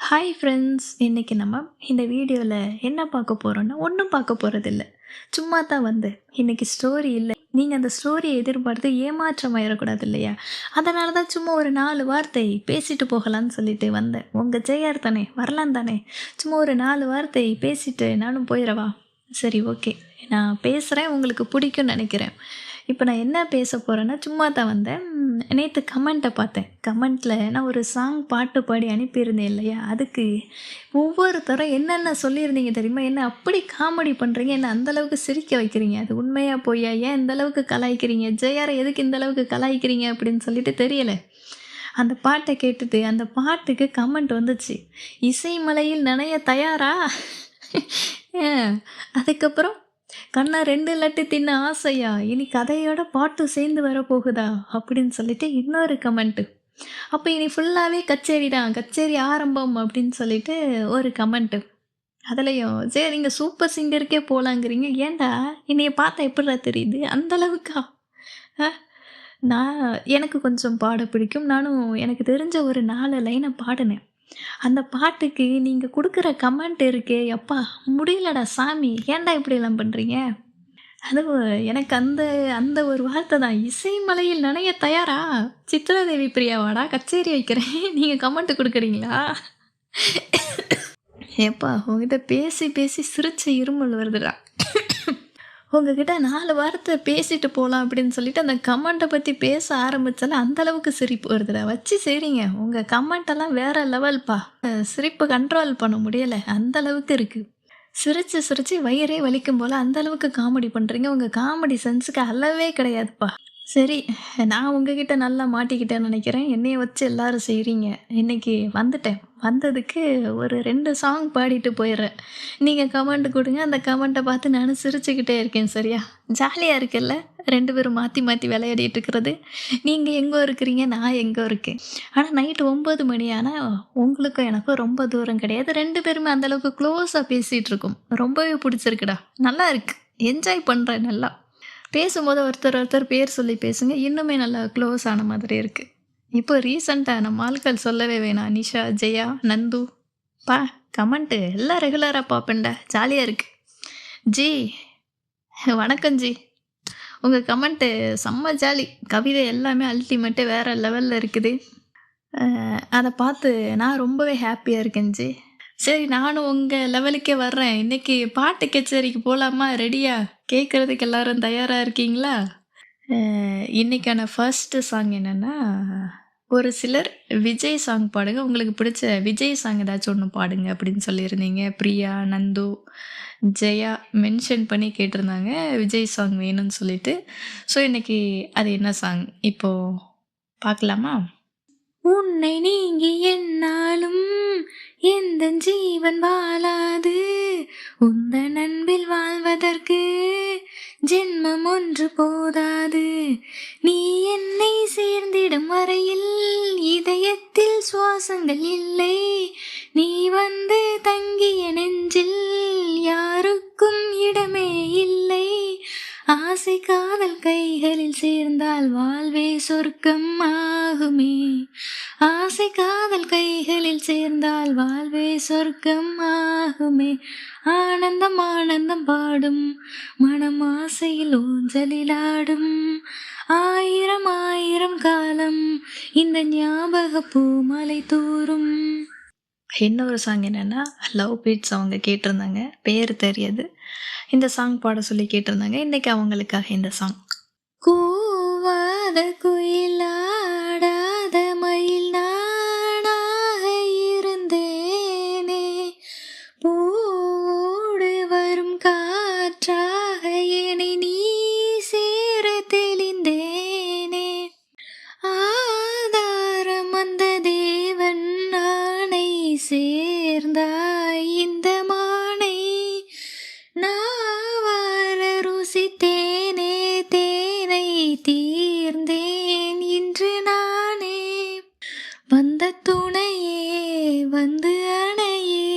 Hi friends! இன்னைக்கு நம்ம இந்த வீடியோவில் என்ன பார்க்க போகிறோன்னா ஒன்றும் பார்க்க போகிறதில்ல. சும்மா தான் வந்தேன். இன்னைக்கு ஸ்டோரி இல்லை. நீங்கள் அந்த ஸ்டோரியை எதிர்பார்த்து ஏமாற்றம் ஆயிடக்கூடாது இல்லையா? அதனால தான் சும்மா ஒரு 4 வார்த்தை பேசிட்டு போகலான்னு சொல்லிட்டு வந்தேன். உங்கள் ஜெயார் தானே, வரலாம் தானே? சும்மா ஒரு 4 வார்த்தை பேசிட்டு நானும் போயிடவா? சரி, ஓகே. நான் பேசுகிறேன், உங்களுக்கு பிடிக்கும்னு நினைக்கிறேன். இப்போ நான் என்ன பேச போகிறேன்னா சும்மா தான் வந்தேன். நேற்று கமெண்ட்டை பார்த்தேன். கமெண்ட்டில் நான் ஒரு பாட்டு பாடி அனுப்பியிருந்தேன் இல்லையா? அதுக்கு ஒவ்வொருத்தரும் என்னென்ன சொல்லியிருந்தீங்க தெரியுமா? என்ன அப்படி காமெடி பண்ணுறீங்க, என்ன அந்தளவுக்கு சிரிக்க வைக்கிறீங்க, அது உண்மையாக பொய்யா, ஏன் இந்தளவுக்கு கலாய்க்கிறீங்க, ஜெயாரை எதுக்கு இந்தளவுக்கு கலாய்க்கிறீங்க அப்படின்னு சொல்லிட்டு தெரியலை. அந்த பாட்டை கேட்டுட்டு அந்த பாட்டுக்கு கமெண்ட் வந்துச்சு, இசை மலையில் நனைய தயாரா? அதுக்கப்புறம் கண்ணா 2 லட்டு தின்ன ஆசையா, இனி கதையோட பாட்டு சேர்ந்து வரப்போகுதா அப்படின்னு சொல்லிட்டு இன்னொரு கமெண்ட்டு. அப்போ இனி ஃபுல்லாகவே கச்சேரி தான், கச்சேரி ஆரம்பம் அப்படின்னு சொல்லிட்டு ஒரு கமெண்ட்டு. அதுலேயும் சரி நீங்கள் சூப்பர் சிங்கருக்கே போகலாங்கிறீங்க, ஏன்டா என்னைய பார்த்தா எப்படிடா தெரியுது, அந்த அளவுக்கா? நான் எனக்கு கொஞ்சம் பாட பிடிக்கும். நானும் எனக்கு தெரிஞ்ச ஒரு 4 லைனை பாடினேன். அந்த பாட்டுக்கு நீங்கள் கொடுக்குற கமெண்ட் இருக்கே, அப்பா முடியலடா சாமி, ஏன்டா இப்படியெல்லாம் பண்ணுறீங்க? அதுவும் எனக்கு அந்த அந்த ஒரு வார்த்தை தான், இசை மலையில் நனைய தயாரா? சித்ராதேவி பிரியாவாடா, கச்சேரி வைக்கிறேன், நீங்கள் கமெண்ட் கொடுக்குறீங்களா? ஏப்பா உங்ககிட்ட பேசி பேசி சிரிச்ச இருமல் வருதுடா. உங்ககிட்ட 4 வாரத்தை பேசிட்டு போகலாம் அப்படின்னு சொல்லிட்டு அந்த கமெண்ட்டை பற்றி பேச ஆரம்பித்தாலும் அந்தளவுக்கு சிரிப்பு வருதுடா. வச்சு சரிங்க, உங்கள் கமெண்ட்டெல்லாம் வேறு லெவல்ப்பா. சிரிப்பு கண்ட்ரோல் பண்ண முடியலை, அந்தளவுக்கு இருக்குது. சிரித்து சிரித்து வயிறே வலிக்கும் போல் அந்தளவுக்கு காமெடி பண்ணுறீங்க. உங்கள் காமெடி சென்ஸுக்கு அளவே கிடையாதுப்பா. சரி, நான் உங்ககிட்ட நல்லா மாட்டிக்கிட்டேன்னு நினைக்கிறேன். என்னைய வச்சு எல்லோரும் செய்கிறீங்க. இன்றைக்கி வந்துட்டேன். வந்ததுக்கு ஒரு 2 சாங் பாடிட்டு போயிடுறேன். நீங்கள் கமெண்ட் கொடுங்க, அந்த கமெண்ட்டை பார்த்து நானும் சிரிச்சுக்கிட்டே இருக்கேன். சரியா? ஜாலியாக இருக்குல்ல 2 பேரும் மாற்றி மாற்றி விளையாடிட்டு இருக்கிறது. நீங்கள் எங்கே இருக்கிறீங்க, நான் எங்கே இருக்கேன். ஆனால் நைட்டு 9 மணி ஆனால் உங்களுக்கும் எனக்கும் ரொம்ப தூரம் கிடையாது. 2 பேருமே அந்தளவுக்கு க்ளோஸாக பேசிகிட்டு இருக்கோம். ரொம்பவே பிடிச்சிருக்குடா, நல்லா இருக்குது, என்ஜாய் பண்ணுறேன். நல்லா பேசும்போது ஒருத்தர் ஒருத்தர் பேர் சொல்லி பேசுங்க, இன்னுமே நல்லா க்ளோஸ் ஆன மாதிரி இருக்குது. இப்போ ரீசெண்டாக நம்ம ஆட்கள் சொல்லவே வேணாம், நிஷா, ஜெயா, நந்து, கமெண்ட்டு எல்லாம் ரெகுலராக பார்ப்பேன்டா, ஜாலியாக இருக்குது. ஜி வணக்கம் ஜி, உங்கள் கமெண்ட்டு செம்ம ஜாலி, கவிதை எல்லாமே அல்டிமேட்டு வேறு லெவலில் இருக்குது. அதை பார்த்து நான் ரொம்பவே ஹாப்பியாக இருக்கேன் ஜி. சரி, நானும் உங்கள் லெவலுக்கே வர்றேன். இன்றைக்கி பாட்டு கச்சேரிக்கு போகலாமா? ரெடியா? கேட்குறதுக்கு எல்லோரும் தயாராக இருக்கீங்களா? இன்றைக்கான ஃபர்ஸ்ட்டு சாங் என்னென்னா, ஒரு சிலர் விஜய் சாங் பாடுங்க, உங்களுக்கு பிடிச்ச விஜய் சாங் ஏதாச்சும் ஒன்று பாடுங்க அப்படின்னு சொல்லியிருந்தீங்க. பிரியா, நந்து, ஜெயா மென்ஷன் பண்ணி கேட்டிருந்தாங்க விஜய் சாங் வேணும்னு சொல்லிட்டு. ஸோ இன்றைக்கி அது என்ன சாங் இப்போது பார்க்கலாமா? உன்னை நீங்கி என்னாலும் எந்த ஜீவன் வாழாது, உந்தன் அன்பில் வாழ்வதற்கு ஜென்மம் ஒன்று போதாது. நீ என்னை சேர்ந்திடும் வரையில் இதயத்தில் சுவாசங்கள் இல்லை, நீ வந்து தங்கிய நெஞ்சில் யாருக்கும் இடமே இல்லை. ஆசை காதல் கைகளில் சேர்ந்தால் வாழ்வே சொர்க்கம் ஆகுமே, ஆசை காதல் கைகளில் சேர்ந்தால் வாழ்வே சொர்க்கம் ஆகுமே. ஆனந்தம் ஆனந்தம் பாடும் மனம் ஆசையில் ஊஞ்சலிலாடும், ஆயிரம் ஆயிரம் காலம் இந்த ஞாபக பூமலை தூரும். இன்னொரு சாங் என்னென்னா, லவ் பீட்ஸ் அவங்க கேட்டிருந்தாங்க, பேர் தெரியாது. இந்த சாங் பாட சொல்லி கேட்டிருந்தாங்க. இன்றைக்கி அவங்களுக்காக இந்த சாங். கூவாத குயிலாடாத மயில் நானாக இருந்தேனே, பூடு வரும் காற்றாக என்னை நீ சேர தெளிந்தேனே, ஆதாரம் அந்த தேவன் நானை சேர்ந்தாய் இந்த மானை, நாவார ருசித்தேனே தேனை தீர்ந்தேன் இன்று நானே, வந்த துணையே வந்து அணையே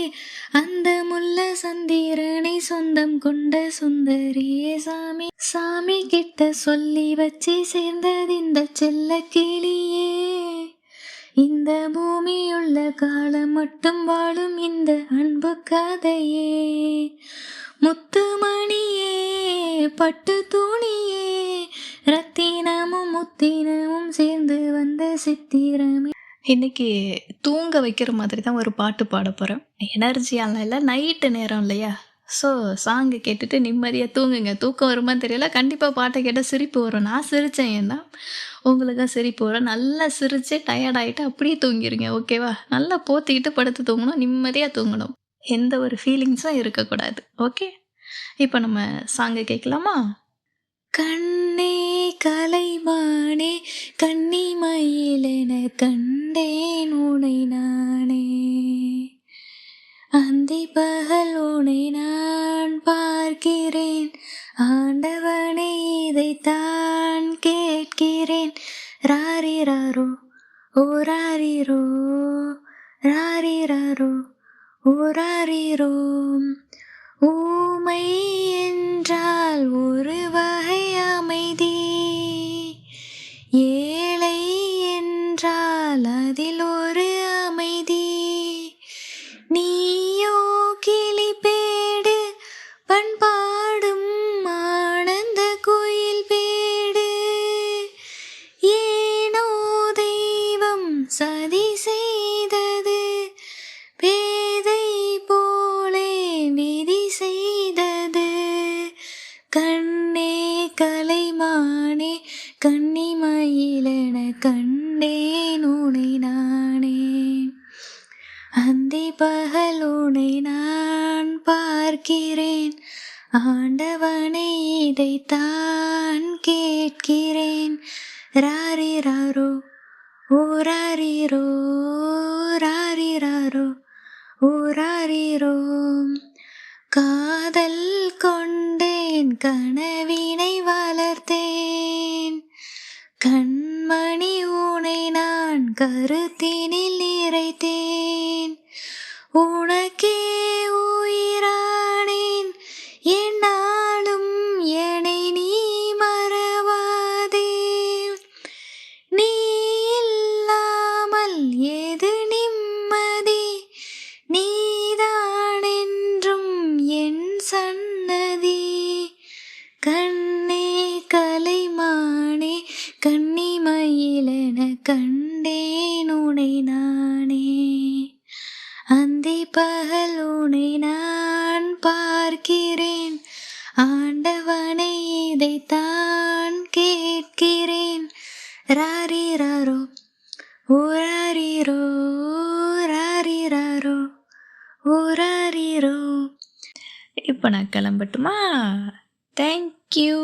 அந்த முல்ல சந்திரனை சொந்தம் கொண்ட சுந்தரியே, சாமி சாமி கிட்ட சொல்லி வச்சு சேர்ந்தது இந்த செல்ல கிளியே, இந்த பூமியுள்ள காலம் மட்டும் வாழும் இந்த அன்பு கதையே. முத்துமணியே பட்டு துணியே ரத்தினமும் முத்தினமும் சேர்ந்து வந்த சித்திரமே. இன்னைக்கு தூங்க வைக்கிற மாதிரி தான் ஒரு பாட்டு பாட போகிறேன். எனர்ஜியாலாம் இல்லை, நைட்டு நேரம் இல்லையா? ஸோ சாங்கு கேட்டுட்டு நிம்மதியாக தூங்குங்க. தூக்கம் வருமான்னு தெரியல, கண்டிப்பாக பாட்டை கேட்டால் சிரிப்பு வரும். நான் சிரித்தேன், ஏன்னா உங்களுக்கும் சிரிப்பு வரும். நல்லா சிரித்து டயர்டாகிட்டு அப்படியே தூங்கிடுங்க, ஓகேவா? நல்லா போத்திக்கிட்டு படுத்து தூங்கணும், நிம்மதியாக தூங்கணும், எந்த ஒரு ஃபீலிங்ஸும் இருக்கக்கூடாது. ஓகே, இப்போ நம்ம சாங்கு கேட்கலாமா? கண்ணே கலைமானே கன்னிமயிலென கண்டேன் உனை நானே, அந்தி பகல் உனை நான் பார்க்கிறேன், ஆண்டவனே இதைத்தான் கேட்கிறேன். ராரிராரோ ஓராரிரோ ராரிராரோ ஓராரிரோ. ஊமை என்றால் ஒரு வகை அமைதி, ஏழை என்றால் அதில் ஒரு அமைதி. நீயோ கிளிப்பேடு பண்பாடும் ஆனந்த குயில் பேடு, ஏனோ தெய்வம் சதி செய்தது, பேதை போலே விதி செய்தது. கண்ணே கலைமானே கன்னிமயிலென கண்டேன் உனை நானே, அந்தி பகல் உனை நான் பார்க்கிறேன், ஆண்டவனை இதைத்தான் கேட்கிறேன். ராரிராரோ ஓராரிரோ ராரிராரோ ஓராரிரோ. காதல் கொண்டேன் கனவினை வளர்த்தேன், கண்மணி உனை நான் கருத்தினில் நிறைத்தேன். உனக்கே உயிரானேன் என்னாலும் என்னை நீ மறவாதே, நீ இல்லாமல் ஏது நிம்மதி, நீதான் என்றும் என் சன்னதி. கண்ணே கலைமானே கன்னிமயிலென கண்டேன் உனை நானே, அந்தி பகல் உனை நான் பார்க்கிறேன், ஆண்டவனை இதைத்தான் கேட்கிறேன். ராரிராரோ ஓராரிரோ ராரிராரோ ஓராரிரோ. இப்போ நான் கிளம்பட்டுமா? தேங்க்யூ.